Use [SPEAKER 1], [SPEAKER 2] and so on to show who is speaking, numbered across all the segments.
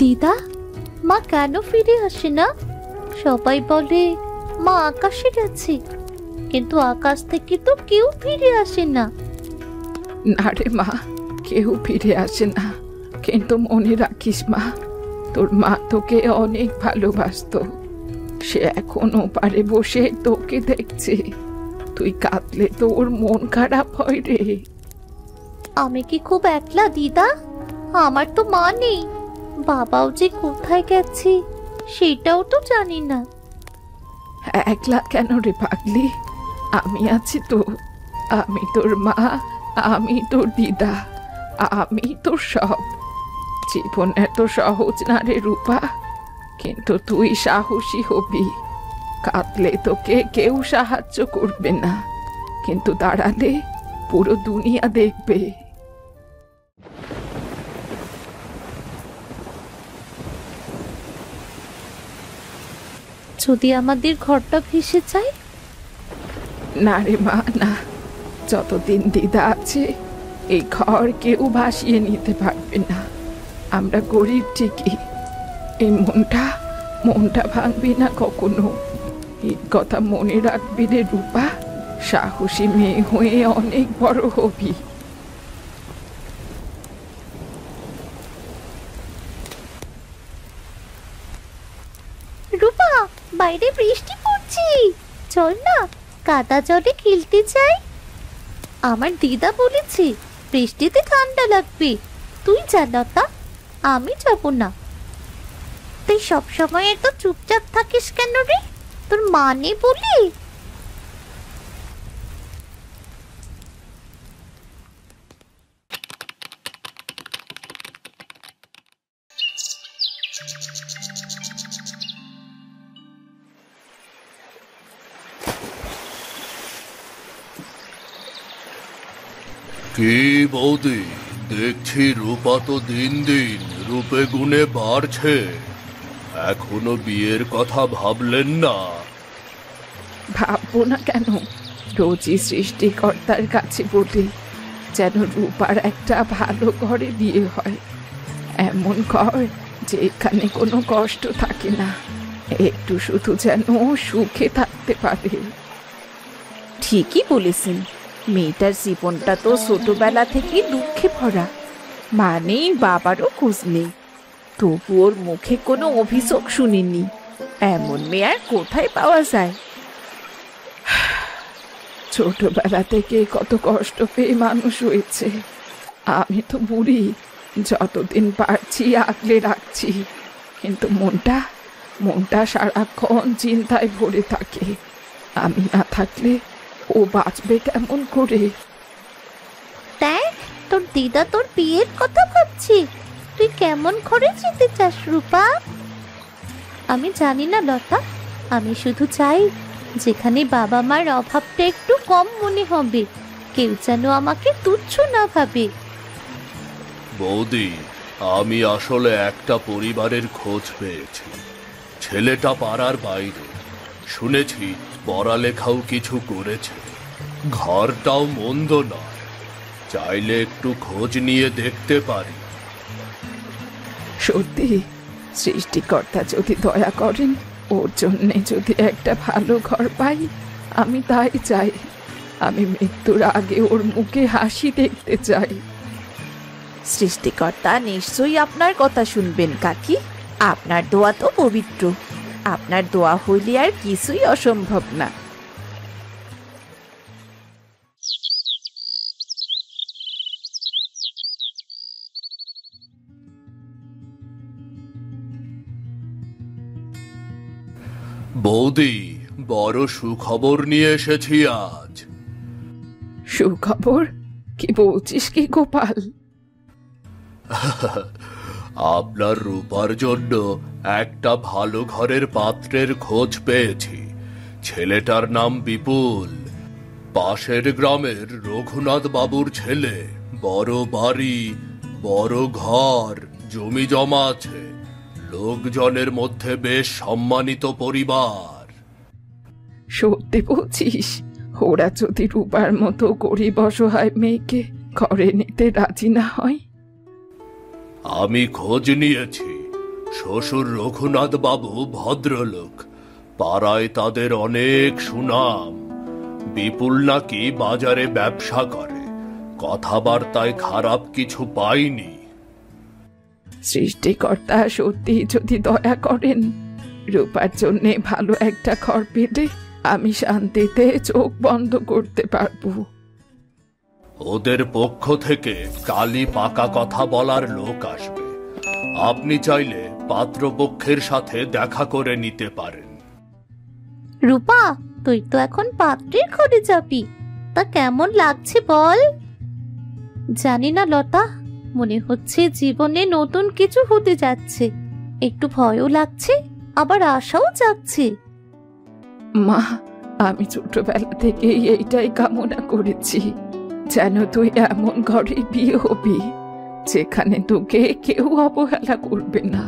[SPEAKER 1] দিদা, মা কেন ফিরে আসে না? সবাই বলে মা আকাশে গেছে, কিন্তু আকাশ থেকে তো কেউ ফিরে আসে না।
[SPEAKER 2] না রে মা, কেউ ফিরে আসে না। কিন্তু মনে রাখিস মা, তোর মা তোকে অনেক ভালোবাসতো। সে এখনো পারে বসে তোকে দেখছে। তুই কাঁদলে তোর মন খারাপ হয় রে।
[SPEAKER 1] আমি কি খুব একলা দিদা? আমার তো মা নেই, বাবাও যে কোথায় গেছে সেটাও তো জানি না।
[SPEAKER 2] একলা কেন রে পাগলি? আমি আছি তো। আমি তোর মা, আমি তোর দিদা, আমি তোর সব। জীবন এত সহজ না রে রূপা, কিন্তু তুই সাহসী হবি। কাঁদলে তোকে কেউ সাহায্য করবে না, কিন্তু দাঁড়ালে পুরো দুনিয়া দেখবে।
[SPEAKER 1] যদি আমাদের ঘরটা ভেসে যায়?
[SPEAKER 2] না রে মা, না। যতদিন দিদা আছে এই ঘর কেউ ভাসিয়ে নিতে পারবে না। আমরা গরিব ঠিকই, এই মনটা ভাঙবি না কখনো। এই কথা মনে রাখবি রে রূপা। সাহসী মেয়ে হয়ে অনেক বড় হবি।
[SPEAKER 1] রূপা, বাইরে বৃষ্টি পড়ছে, চল না কাদা জলে খেলতে যাই। আমার দিদা বলেছে বৃষ্টিতে ঠান্ডা লাগবে। তুই যা লতা, আমি যাব না। তুই সবসময় এত চুপচাপ থাকিস কেন রে? তোর মা নেই বলি?
[SPEAKER 3] কি বৌদি, দেখছি রূপা তো দিন দিন রূপে গুণে বাড়ছে। এখনো বিয়ের কথা ভাবলেন না?
[SPEAKER 2] ভাববো না কেন? রোজই সৃষ্টিকর্তার কাছে বলি যেন রূপার একটা ভালো ঘরে বিয়ে হয়। এমন ঘর যেখানে কোনো কষ্ট থাকে না, একটু শুধু যেন সুখে থাকতে পারে।
[SPEAKER 4] ঠিকই বলেছেন, মেয়েটার জীবনটা তো ছোটবেলা থেকে দুঃখে ভরা। মা নেই, বাবারও খোঁজ নেই, তবু ওর মুখে কোনো অভিযোগ শুনিনি। এমন মেয়ে আর কোথায় পাওয়া যায়?
[SPEAKER 2] ছোটবেলা থেকে কত কষ্ট পেয়ে মানুষ হয়েছে। আমি তো বুড়ি, যতদিন পারছি আগলে রাখছি, কিন্তু মনটা সারাক্ষণ চিন্তায় ভরে থাকে। আমি না থাকলে ও বাঁচবে কেমন করে?
[SPEAKER 1] দেখ, তোর দিদা তোর বিয়ের কথা ভাবছি। তুই কেমন ঘরে যেতে চাস রূপা? আমি জানি না লতা, আমি শুধু চাই যেখানে বাবা মার অভাবটা একটু কম মনে হবে, কেউ যেন আমাকে তুচ্ছ না ভাবে।
[SPEAKER 3] বৌদি, আমি আসলে একটা পরিবারের খোঁজ পেয়েছি। ছেলেটা পাড়ার বাইরে, শুনেছি পড়ালেখাও কিছু করেছে। ঘরটাও মন্দ নয়, চাইলে একটু খোঁজ নিয়ে দেখতে পারি।
[SPEAKER 2] সত্যি, সৃষ্টিকর্তা যদি দয়া করেন, ওর জন্যে যদি একটা ভালো ঘর পাই, আমি তাই চাই। আমি মৃত্যুর আগে ওর মুখে হাসি দেখতে চাই।
[SPEAKER 4] সৃষ্টিকর্তা নিশ্চয়ই আপনার কথা শুনবেন কাকি। আপনার দোয়া তো পবিত্র, আপনার দোয়া হইলে আর কিছুই অসম্ভব না।
[SPEAKER 3] বৌদি, বড় সুখবর নিয়ে এসেছি আজ।
[SPEAKER 2] সুখবর? কি বলছিস কি গোপাল?
[SPEAKER 3] আপনার রূপার জন্য একটা ভালো ঘরের পাত্রের খোঁজ পেয়েছি। ছেলেটার নাম বিপুল, পাশের গ্রামের রঘুনাথ বাবুর ছেলে। বড় বাড়ি, বড় ঘর, জমি জমা আছে, লোকজনের মধ্যে বেশ সম্মানিত পরিবার।
[SPEAKER 2] সত্যি বলছিস? ওরা যদি রূপার মতো গরিব অসহায় মেয়েকে ঘরে নিতে রাজি না হয়?
[SPEAKER 3] আমি খোঁজ নিয়েছি, শ্বশুর রঘুনাথ বাবু ভদ্রলোক, পাড়ায় তাদের অনেক সুনাম। বিপুল নাকি বাজারে ব্যবসা করে, কথাবার্তায় খারাপ কিছু পাইনি।
[SPEAKER 2] সৃষ্টিকর্তা সত্যি যদি দয়া করেন, রূপার জন্যে ভালো একটা ঘর পেলে আমি শান্তিতে চোখ বন্ধ করতে পারবো।
[SPEAKER 3] ওদের পক্ষ থেকে কালই পাকা কথা বলার লোক আসবে। আপনি চাইলে পাত্রপক্ষের সাথে দেখা করে নিতে পারেন।
[SPEAKER 1] রূপা, তুই তো এখন পাত্রের ঘরে যাবি, তা কেমন লাগছে বল? জানি না লতা, মনে হচ্ছে জীবনে নতুন কিছু হতে যাচ্ছে। একটু ভয়ও লাগছে, আবার আশাও যাচ্ছে।
[SPEAKER 2] মা, আমি ছোটবেলা থেকেই এইটাই কামনা করেছি, যেন তুই এমন ঘরে বিয়ে হবি যেখানে তোকে কেউ অবহেলা করবে না।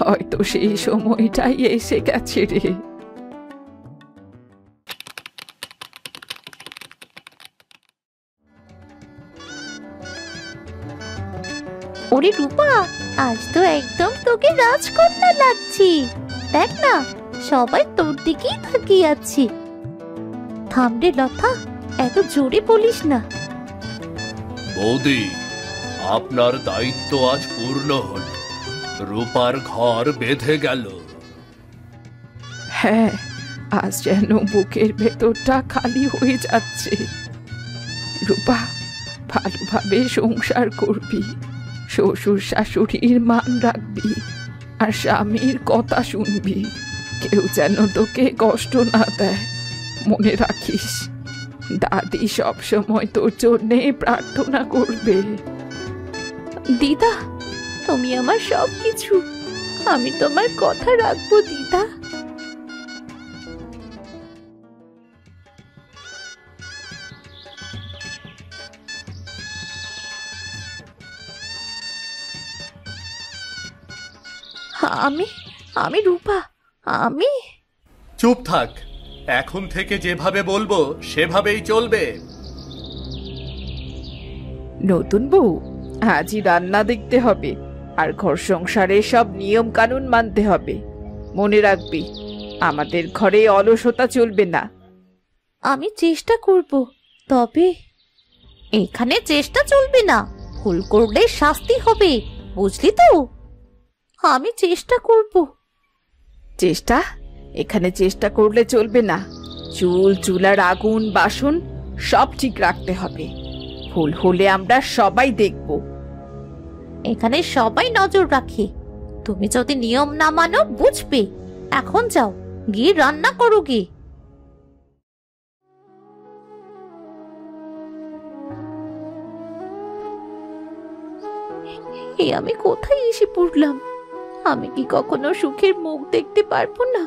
[SPEAKER 2] হয়তো সেই সময়টাই এসে গেছে রে।
[SPEAKER 1] ওরে রূপা, আজ তো একদম তোকে রাজকন্যা লাগছি। দেখ না, সবাই তোর দিকেই তাকিয়ে আছে। থাম রে লতা, এত জোরে বলিস না।
[SPEAKER 3] বৌদি, আপনার দায়িত্ব আজ পূর্ণ হল, রূপার ঘর বেঁধে গেল।
[SPEAKER 2] হ্যাঁ, আজ যেন বুকের ভেতরটা খালি হয়ে যাচ্ছে। রূপা, ভালোভাবে সংসার করবি, শ্বশুর শাশুড়ির মান রাখবি, আর স্বামীর কথা শুনবি। কেউ যেন তোকে কষ্ট না দেয়, মনে রাখিস। দাদি সব সময় তোর জন্যে প্রার্থনা করবে।
[SPEAKER 1] দিদা, তুমি আমার সব কিছু, আমি তোমার কথা রাখবো দিদা। আমি আমি রূপা, আমি।
[SPEAKER 3] চুপ থাক, এখন থেকে যেভাবে বলবো সেভাবেই চলবে।
[SPEAKER 2] নতুন বউ, আজই রান্না দেখতে হবে, আর ঘর সংসারে সব নিয়ম কানুন মানতে হবে। মনে রাখবি, আমাদের ঘরে অলসতা চলবে না।
[SPEAKER 1] আমি চেষ্টা করব, তবে এখানে চেষ্টা চলবে না, ভুল করলে শাস্তি হবে, বুঝলি তো? আমি চেষ্টা করব।
[SPEAKER 2] চেষ্টা? এখানে চেষ্টা করলে চলবে না। চুলার আগুন, বাসন সব ঠিক রাখতে হবে। ভুল হলে আমরা সবাই দেখব।
[SPEAKER 1] এখানে সবাই নজর রাখে, তুমি যদি নিয়ম না মানো বুঝবে। এখন যাও, গিয়ে রান্না করো গে। আমি কোথায় এসে পড়লাম? আমি কি কখনো সুখের মুখ দেখতে পারবো না?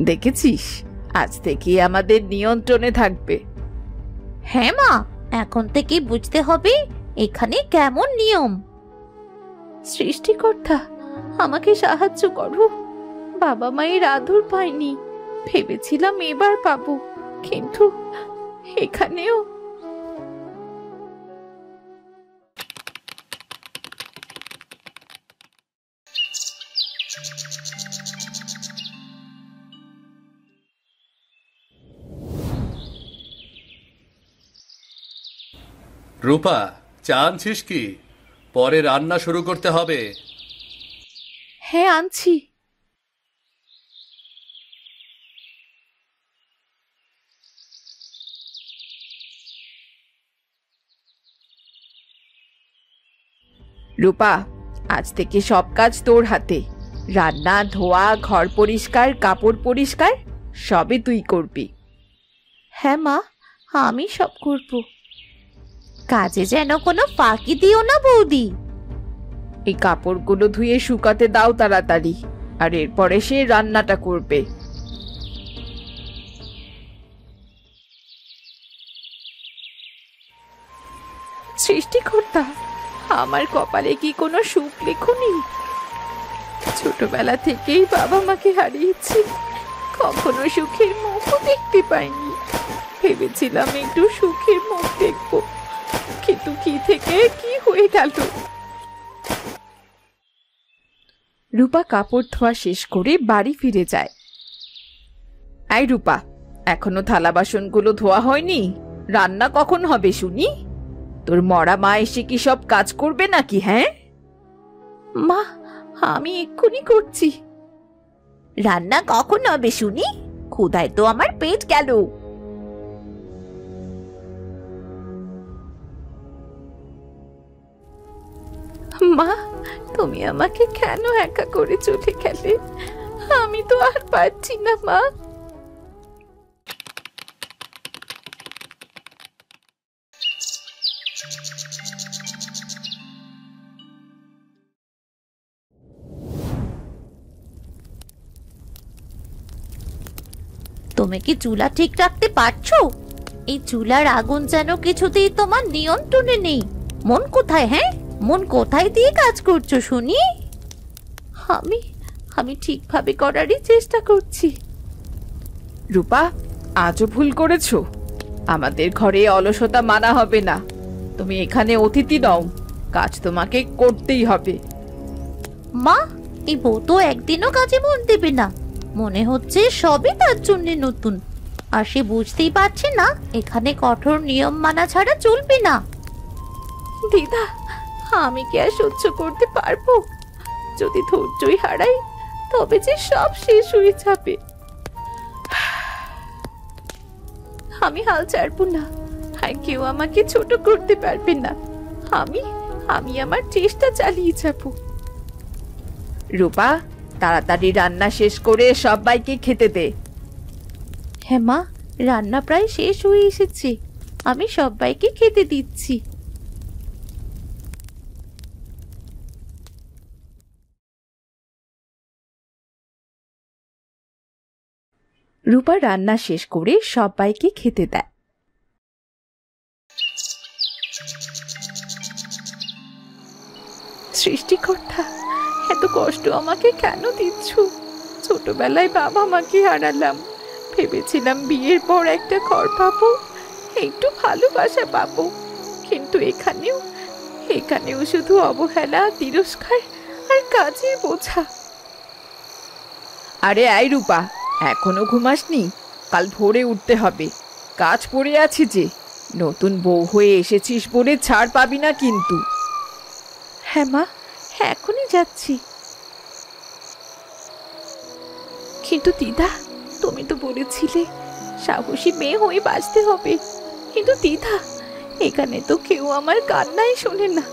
[SPEAKER 2] দেখেছিস, আজ থেকে আমাদের নিয়ন্ত্রণে থাকবে।
[SPEAKER 1] হ্যাঁ মা, এখন থেকে বুঝতে হবে এখানে কেমন নিয়ম। সৃষ্টিকর্তা, আমাকে সাহায্য করো। বাবা মায়ের আদর পাইনি, ভেবেছিলাম এবার পাবো, কিন্তু এখানেও।
[SPEAKER 3] রূপা, চা আনছিস কি? পরে রান্না শুরু করতে হবে।
[SPEAKER 1] হ্যাঁ, আনছি।
[SPEAKER 2] রূপা, আজ থেকে সব কাজ তোর হাতে। রান্না, ধোয়া, ঘর পরিষ্কার, কাপড় পরিষ্কার সবই তুই করবি।
[SPEAKER 1] হ্যাঁ মা, আমি সব করব। কাজে যেন কোনো ফাঁকি দিও না বৌদি।
[SPEAKER 2] এই কাপড়গুলো ধুয়ে শুকাতে দাও তাড়াতাড়ি, আর এরপরে সে রান্নাটা করবে। সৃষ্টিকর্তা, আমার কপালে কি কোনো সুখ লেখনি? ছোটবেলা থেকেই বাবা মাকে হারিয়েছি, কখনো সুখের মুখও দেখতে পাইনি। ভেবেছিলাম একটু সুখের মুখ দেখবো, কিন্তু কি থেকে
[SPEAKER 4] কি হয়ে গেল? রূপা কাপড় ধোয়া শেষ করে বাড়ি ফিরে যায়। এই রূপা, এখনো থালা বাসনগুলো ধোয়া হয়নি? রান্না কখন হবে শুনি? তোর মরা মা এসে কি সব কাজ করবে নাকি? হ্যাঁ মা, আমি এক্ষুনি করছি। রান্না কখন হবে শুনি? ক্ষুধায় তো আমার পেট গেল। মা, তুমি আমাকে কেন একা করে চলে গেলে? আমি তো আর পারছি না মা।
[SPEAKER 1] তুমি কি চুলা ঠিক রাখতে পারছো? এই চুলার আগুন যেন কিছুতেই তোমার নিয়ন্ত্রণে নেই। মন কোথায়? হ্যাঁ, মন কোথায় দিয়ে কাজ করছো শুনি?
[SPEAKER 4] আমি আমি ঠিকভাবে করারই চেষ্টা করছি। রূপা, আজও ভুল করেছো। আমাদের ঘরে অলসতা মানা হবে না। তুমি এখানে অতিথি নও, কাজ তোমাকে করতেই হবে।
[SPEAKER 1] মা, এই বউ তো একদিনও কাজে মন দেবে না। মনে হচ্ছে সবই তার জন্য নতুন, আর সে বুঝতেই পারছে না এখানে কঠোর নিয়ম মানা ছাড়া চলবে না।
[SPEAKER 4] দিদা, আমি কি আর সহ্য করতে পারবো? যদি ধৈর্যই হারাই তবে যে সব শেষ হয়ে যাবে। আমি হাল ছাড়বো না, আর কেউ আমাকে ছোট করতে পারবে না। আমি আমার চেষ্টা চালিয়ে যাব। রূপা, তাড়াতাড়ি রান্না শেষ করে সবাইকে খেতে দে। হ্যাঁ মা, রান্না প্রায় শেষ হয়ে এসেছে। আমি সবাইকে খেতে দিচ্ছি। রূপা রান্না শেষ করে সবাইকে খেতে দেয়। সৃষ্টিকর্তা, এত কষ্ট আমাকে কেন দিচ্ছ? ছোটবেলায় বাবা মাকে হারালাম, ভেবেছিলাম বিয়ের পর একটা ঘর পাবো, একটু ভালোবাসা পাবো, কিন্তু এখানেও শুধু অবহেলা, তিরস্কার আর কাজের বোঝা। আরে আই রূপা, এখনো ঘুমাসনি? কাল ভোরে উঠতে হবে, কাজ পড়ে আছে যে। নতুন বউ হয়ে এসেছিস বলে ছাড় পাবি না কিন্তু। হ্যাঁ মা, এখনই যাচ্ছি। কিন্তু দিদা, তুমি তো বলেছিলে সাহসী মেয়ে হয়ে বাঁচতে হবে। কিন্তু দিদা, এখানে তো কেউ আমার কান্নাই শোনে না,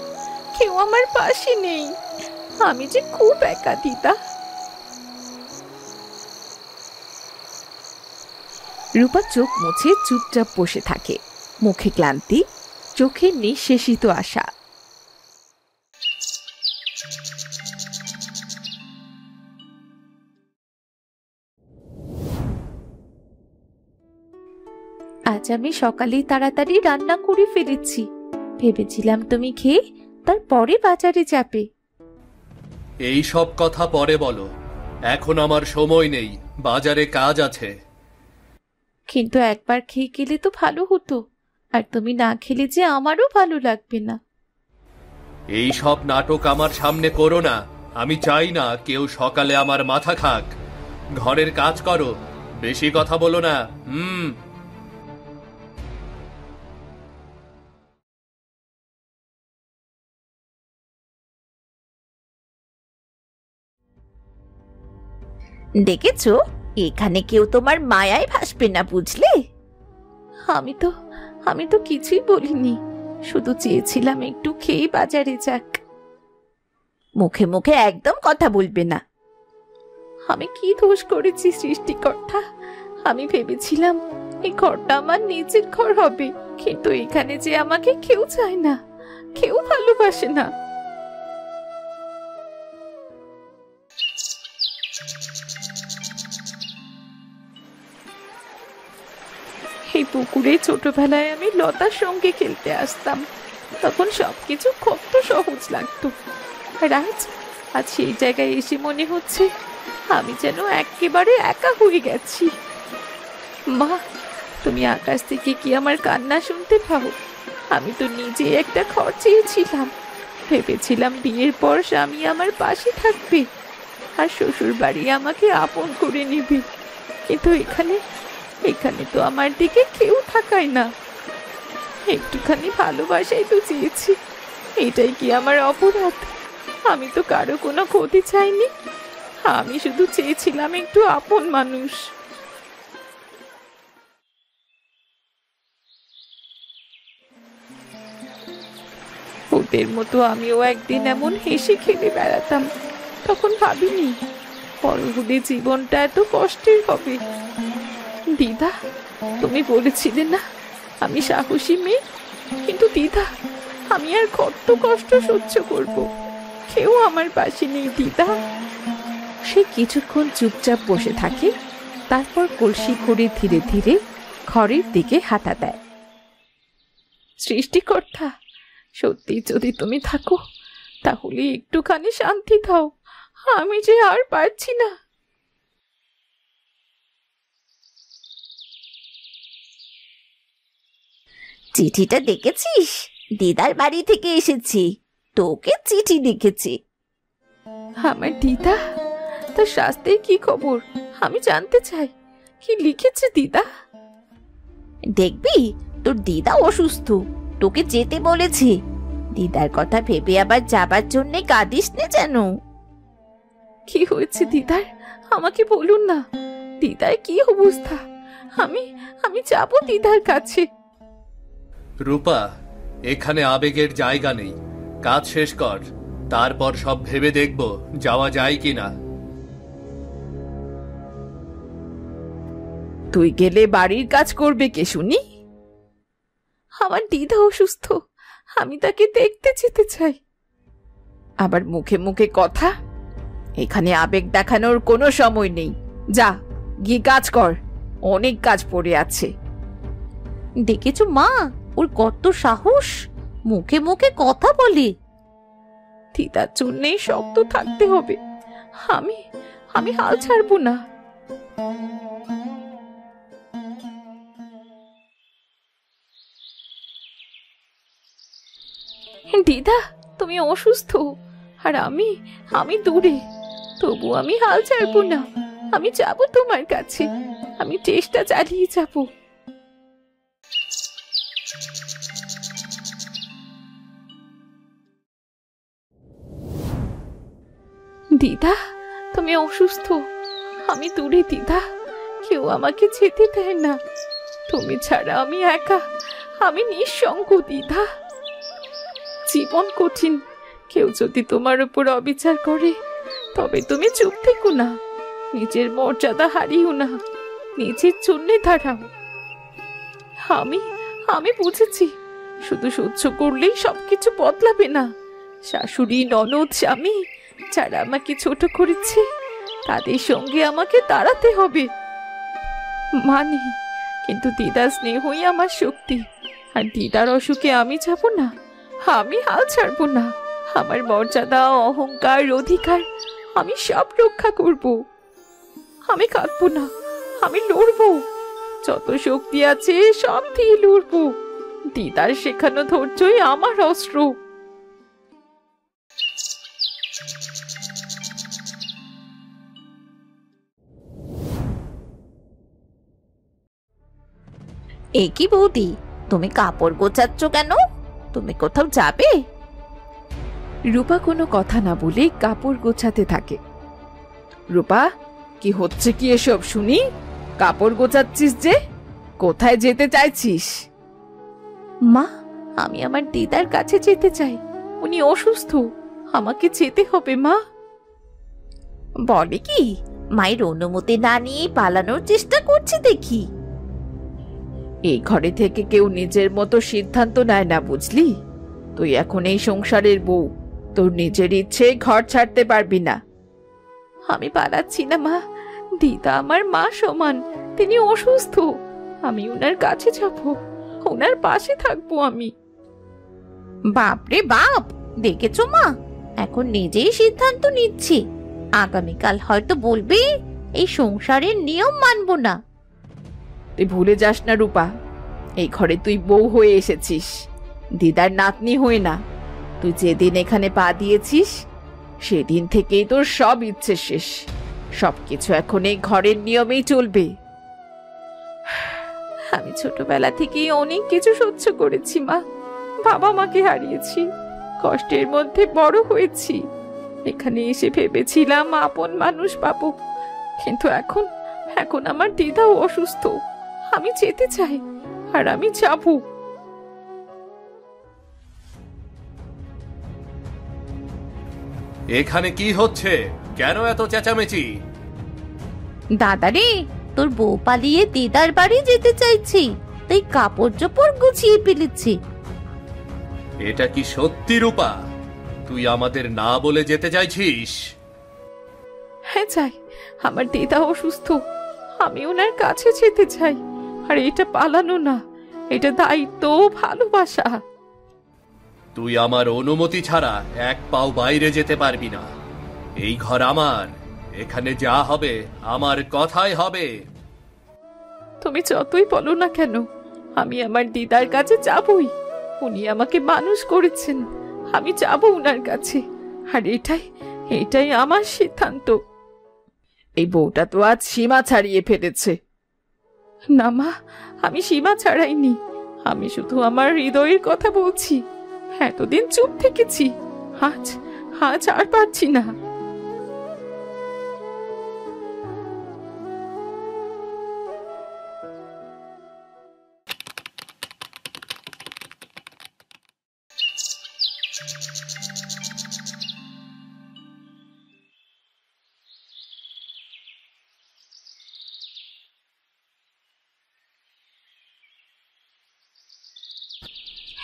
[SPEAKER 4] কেউ আমার পাশে নেই। আমি যে খুব একা দিদা। রূপা চোখ মুছে চুপচাপ বসে থাকে, মুখে ক্লান্তি, চোখে নিঃশেষিত আশা। আজ আমি সকালেই তাড়াতাড়ি রান্না করে ফেলেছি। ভেবেছিলাম তুমি খেয়ে তারপরে বাজারে যাবে।
[SPEAKER 3] এই সব কথা পরে বলো, এখন আমার সময় নেই, বাজারে কাজ আছে।
[SPEAKER 4] কিন্তু একবার খেয়ে গেলে তো ভালো হতো, আর তুমি না খেলে যে আমারও ভালো লাগবে না।
[SPEAKER 3] এই সব নাটক আমার সামনে করো না। আমি চাই না কেউ সকালে আমার মাথা খাক। ঘরের কাজ করো, বেশি কথা বলো না।
[SPEAKER 4] দেখেছো, এখানে কেউ তোমার মায়ায় ভাসবে না, বুঝলে? আমি তো কিছুই বলিনি, শুধু চেয়েছিলাম একটু খেয়ে বাজারে যাক। মুখে মুখে একদম কথা বলবে না। আমি কি দোষ করেছি সৃষ্টিকর্তা? আমি ভেবেছিলাম এই ঘরটা আমার নিজের ঘর হবে, কিন্তু এখানে যে আমাকে কেউ চায় না, কেউ ভালোবাসে না। এই পুকুরে ছোটবেলায় আমি লতার সঙ্গে খেলতে আসতাম, তখন সবকিছু কত সহজ লাগতো। আর আজ সেই জায়গায় এসে মনে হচ্ছে আমি যেন একেবারে একা হয়ে গেছি। মা, তুমি আকাশ থেকে কি আমার কান্না শুনতে পাও? আমি তো নিজে একটা ঘর চেয়েছিলাম, ভেবেছিলাম বিয়ের পর স্বামী আমার পাশে থাকবে আর শ্বশুর বাড়ি আমাকে আপন করে নেবে, কিন্তু এখানে এখানে তো আমার দিকে কেউ থাকায় না। একটুখানি ভালোবাসাই তো চেয়েছি, এটাই কি আমার অপরাধ? আমি তো কারো কোনো ক্ষতি চাইনি, আমি শুধু চেয়েছিলাম একটু আপন মানুষ। ওদের মতো আমিও একদিন এমন হেসে খেলে বেড়াতাম, তখন ভাবিনি বড় হলে জীবনটা এত কষ্টের হবে। দিদা, তুমি বলেছিলে না আমি সাহসী মেয়ে, কিন্তু দিদা, আমি আর কত কষ্ট সহ্য করব? কেউ আমার পাশে নেই দিদা। সে কিছুক্ষণ চুপচাপ বসে থাকে, তারপর কলসি করে ধীরে ধীরে ঘরের দিকে হাঁটা দেয়। সৃষ্টিকর্তা, সত্যি যদি তুমি থাকো তাহলে একটুখানি শান্তি দাও, আমি যে আর পারছি না।
[SPEAKER 1] চিঠিটা দেখেছিস? দিদার বাড়ি থেকে এসেছি, তোকে চিঠি লিখেছি।
[SPEAKER 4] আমার দিদা, তার শাস্তির কি খবর? আমি জানতে চাই, কি লিখেছে দিদা?
[SPEAKER 1] দেখবি, তোর দিদা অসুস্থ, তোকে যেতে বলেছে। দিদার কথা ভেবে আবার যাবার জন্য কাঁদিস না যেন।
[SPEAKER 4] কি হয়েছে দিদার, আমাকে বলুন না। দিদার কি অবস্থা? আমি আমি যাব দিদার কাছে।
[SPEAKER 3] রূপা, এখানে আবেগের জায়গা নেই। কাজ শেষ কর, তারপর সব ভেবে দেখব যাওয়া যায় কিনা।
[SPEAKER 4] তুই গেলে বাড়ির কাজ করবে কে শুনি? আমার দিদা অসুস্থ, আমি তাকে দেখতে যেতে চাই। আবার মুখে মুখে কথা, এখানে আবেগ দেখানোর কোনো সময় নেই। যা গিয়ে কাজ কর, অনেক কাজ পড়ে আছে।
[SPEAKER 1] দেখেছো মা, ওর কত সাহস, মুখে মুখে কথা বলে।
[SPEAKER 4] দিদার জন্যেই শক্ত থাকতে হবে, আমি আমি হাল ছাড়বো না। দিদা, তুমি অসুস্থ আর আমি আমি দূরে, তবু আমি হাল ছাড়বো না। আমি যাব তোমার কাছে, আমি চেষ্টা চালিয়ে যাব। দিদা, তুমি অসুস্থ, আমি দূরে দিদা, কেউ আমাকে যেতে দেয় না। তুমি ছাড়া আমি একা, আমি নিঃসঙ্গ দিদা। জীবন কঠিন, কেউ যদি তোমার উপর অবিচার করে তবে তুমি চুপ থেকো না, নিজের মর্যাদা হারিও না, নিজের জন্যে দাঁড়াও। আমি আমি বুঝেছি, শুধু সহ্য করলেই সবকিছু বদলাবে না। শাশুড়ি, ননদ, স্বামী যারা আমাকে ছোট করেছে তাদের সঙ্গে আমাকে দাঁড়াতে হবে। মানে, কিন্তু দিদার স্নেহই আমার শক্তি, আর দিদার অসুখে আমি যাব না, আমি হাল ছাড়বো না। আমার মর্যাদা, অহংকার, অধিকার আমি সব রক্ষা করব। আমি কাঁদবো না, আমি লড়বো, যত শক্তি আছে সব দিয়ে লড়বো। দিদার শেখানো ধৈর্যই আমার অস্ত্র।
[SPEAKER 1] এ কি বৌদি, তুমি কাপড় গোছাচ্ছ কেন? তুমি কোথাও যাবে?
[SPEAKER 4] রূপা কোনো কথা না বলে কাপড় গোছাতে থাকে। রূপা, কি হচ্ছে কি এসব শুনি? কাপড় গোছাচ্ছিস যে, কোথায় যেতে চাইছিস? মা, আমি আমার দিদার কাছে যেতে চাই, উনি অসুস্থ, আমাকে যেতে হবে মা।
[SPEAKER 1] বলে কি, মায়ের অনুমতি না নিয়ে পালানোর চেষ্টা করছে দেখি।
[SPEAKER 4] এই ঘরে থেকে কেউ নিজের মতো সিদ্ধান্ত নেয় না, বুঝলি? তুই এখন এই সংসারের বউ, তোর নিজের ইচ্ছে ঘর ছাড়তে পারবি না। আমি পালাচ্ছি না মা, দিদা আমার মা সমান, তিনি অসুস্থ, আমি ওনার কাছে যাব, ওনার পাশে থাকবো আমি।
[SPEAKER 1] বাপরে বাপ, দেখেছো মা, এখন নিজেই সিদ্ধান্ত নিচ্ছে। আগামীকাল হয়তো বলবে এই সংসারের নিয়ম মানবো না।
[SPEAKER 4] তুই ভুলে যাস না রূপা, এই ঘরে তুই বউ হয়ে এসেছিস, দিদার নাতনি হই না। তুই যেদিন এখানে পা দিয়েছিস সেদিন থেকেই তোর সব ইচ্ছে শেষ। সবকিছু এখন এই ঘরের নিয়মেই চলবে। আমি ছোটবেলা থেকেই অনেক কিছু সহ্য করেছি মা। বাবা মাকে হারিয়েছি, কষ্টের মধ্যে বড় হয়েছি। এখানে এসে ভেবেছিলাম আপন মানুষ পাবো, কিন্তু এখন এখন আমার দিদাও অসুস্থ। আমি যেতে চাই, আর আমি যাবো।
[SPEAKER 3] এখানে কি হচ্ছে? কেন এত চেঁচামেচি?
[SPEAKER 1] দাদারে, তোর বউ পালিয়ে দিদার বাড়ি যেতে চাইছি, তাই কাপড় চোপড় গুছিয়ে ফেলেছি।
[SPEAKER 3] এটা কি সত্যি রূপা? তুই আমাদের না বলে যেতে চাইছিস?
[SPEAKER 4] হ্যাঁ চাই, আমার দিদা অসুস্থ, আমি ওনার কাছে যেতে চাই। আর এটা পালানো না, এটা দায়িত্ব, ভালোবাসা।
[SPEAKER 3] তুই আমার অনুমতি ছাড়া এক পাও বাইরে যেতে পারবি না। এই ঘর আমার, এখানে যা হবে আমার কথাই হবে।
[SPEAKER 4] তুমি যতই বলো না কেন, আমি আমার দিদার কাছে যাবই। উনি আমাকে মানুষ করেছেন, আমি যাব উনার কাছে। আর এটাই আমার সিদ্ধান্ত। এই বউটা তো আজ সীমা ছাড়িয়ে ফেলেছে। না মা, আমি সীমা ছাড়াইনি, আমি শুধু আমার হৃদয়ের কথা বলছি। এতদিন চুপ থেকেছি, আজ আর পারছি না।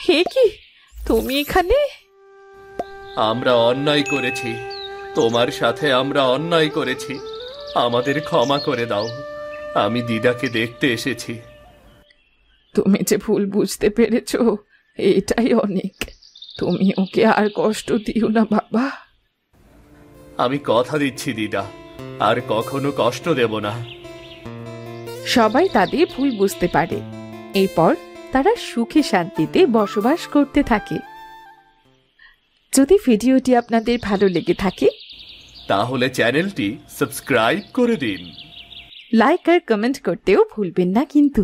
[SPEAKER 4] হে কি, তুমি এখানে?
[SPEAKER 3] আমরা অন্যায় করেছি, তোমার সাথে আমরা অন্যায় করেছি, আমাদের ক্ষমা করে দাও। আমি দিদাকে দেখতে এসেছি।
[SPEAKER 2] তুমি যে ভুল বুঝতে পেরেছো, এটাই অনেক। তুমি ওকে আর কষ্ট দিও না বাবা।
[SPEAKER 3] আমি কথা দিচ্ছি দিদা, আর কখনো কষ্ট দেব না।
[SPEAKER 4] সবাই তাদের ভুল বুঝতে পারে। এরপর তারা সুখে শান্তিতে বসবাস করতে থাকে। যদি ভিডিওটি আপনাদের ভালো লেগে থাকে
[SPEAKER 3] তাহলে চ্যানেলটি সাবস্ক্রাইব করে দিন।
[SPEAKER 4] লাইক আর কমেন্ট করতেও ভুলবেন না কিন্তু।